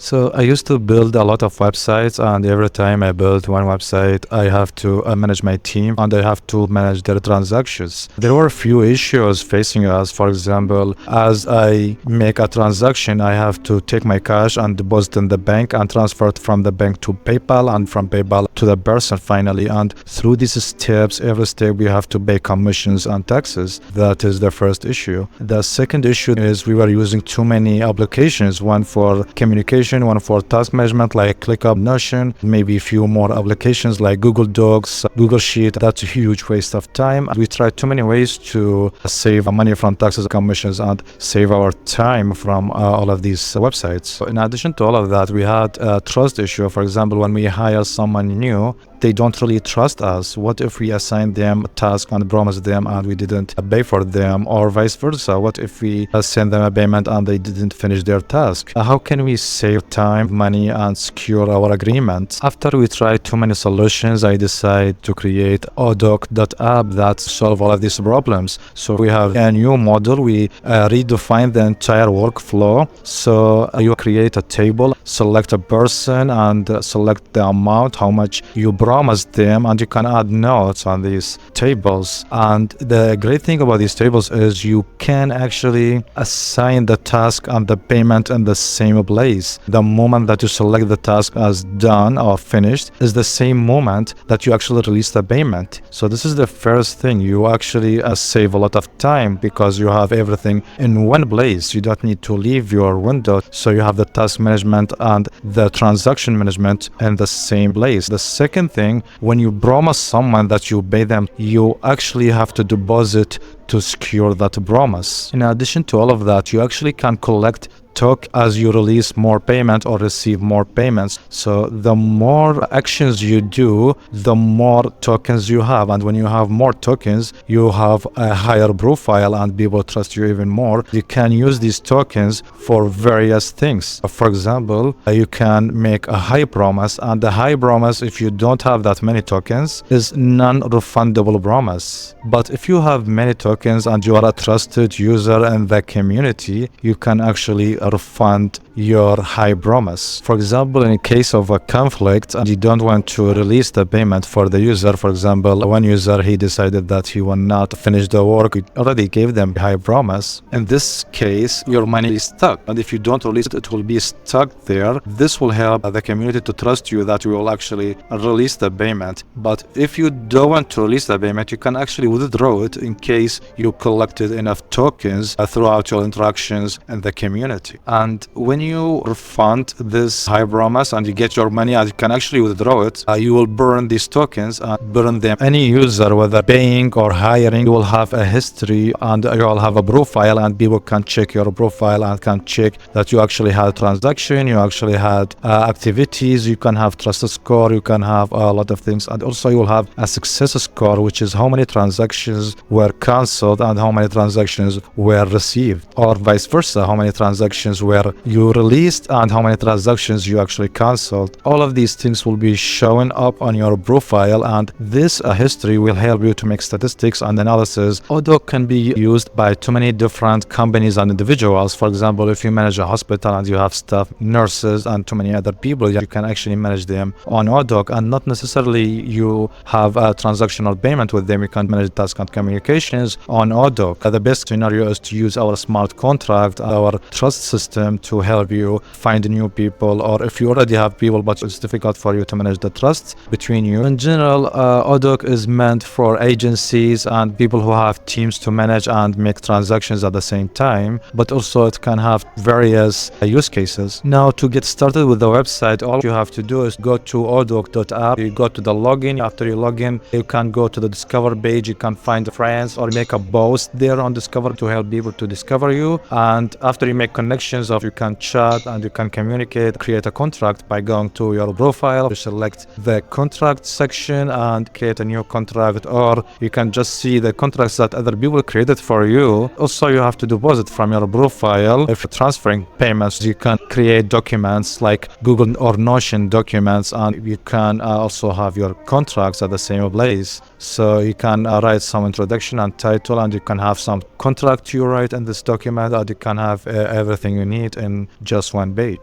So I used to build a lot of websites, and every time I build one website, I have to manage my team and I have to manage their transactions. There were a few issues facing us. For example, as I make a transaction, I have to take my cash and deposit in the bank and transfer it from the bank to PayPal and from PayPal to the person finally. And through these steps, every step we have to pay commissions and taxes. That is the first issue. The second issue is we were using too many applications, one for communication, one for task management like ClickUp, Notion, maybe a few more applications like Google Docs, Google Sheet. That's a huge waste of time. We tried too many ways to save money from taxes, commissions, and save our time from all of these websites. So in addition to all of that, we had a trust issue. For example, when we hire someone new, they don't really trust us. What if we assign them a task and promise them and we didn't pay for them, or vice versa? What if we send them a payment and they didn't finish their task? How can we save time, money, and secure our agreement? After we tried too many solutions, I decided to create odoc.app that solve all of these problems. So we have a new model. We redefine the entire workflow. So you create a table, select a person, and select the amount, how much you promise them, and you can add notes on these tables. And the great thing about these tables is you can actually assign the task and the payment in the same place. The moment that you select the task as done or finished is the same moment that you actually release the payment. So this is the first thing. You actually save a lot of time because you have everything in one place. You don't need to leave your window. So you have the task management and the transaction management in the same place. The second thing, when you promise someone that you pay them, you actually have to deposit to secure that promise. In addition to all of that, you actually can collect token as you release more payment or receive more payments. So the more actions you do, the more tokens you have. And when you have more tokens, you have a higher profile and people trust you even more. You can use these tokens for various things. For example, you can make a high promise, and the high promise, if you don't have that many tokens, is non-refundable promise. But if you have many tokens and you are a trusted user in the community, you can actually refund your high promise. For example, in case of a conflict and you don't want to release the payment for the user, for example, one user, he decided that he will not finish the work, you already gave them high promise. In this case, your money is stuck, and if you don't release it, it will be stuck there. This will help the community to trust you that you will actually release the payment. But if you don't want to release the payment, you can actually withdraw it in case you collected enough tokens throughout your interactions in the community. And when you refund this high promise and you get your money and you can actually withdraw it, you will burn these tokens and burn them. Any user, whether paying or hiring, you will have a history and you will have a profile, and people can check your profile and can check that you actually had a transaction, you actually had activities, you can have trust score, you can have a lot of things, and also you will have a success score, which is how many transactions were cancelled and how many transactions were received, or vice versa, how many transactions were you released and how many transactions you actually cancelled. All of these things will be showing up on your profile, and this history will help you to make statistics and analysis. Odoc can be used by too many different companies and individuals. For example, if you manage a hospital and you have staff, nurses, and too many other people, you can actually manage them on Odoc, and not necessarily you have a transactional payment with them. You can manage task and communications on Odoc. The best scenario is to use our smart contract, our trust system, to help you find new people, or if you already have people but it's difficult for you to manage the trust between you. In general, Odoc is meant for agencies and people who have teams to manage and make transactions at the same time, but also it can have various use cases. Now, to get started with the website, all you have to do is go to odoc.app. You go to the login. After you log in, you can go to the discover page. You can find friends or make a post there on discover to help people to discover you. And after you make connections, you can chat and you can communicate, create a contract by going to your profile. You select the contract section and create a new contract, or you can just see the contracts that other people created for you. Also, you have to deposit from your profile. If you're transferring payments, you can create documents like Google or Notion documents, and you can also have your contracts at the same place. So you can write some introduction and title, and you can have some contract you write in this document, and you can have everything you need in just one page.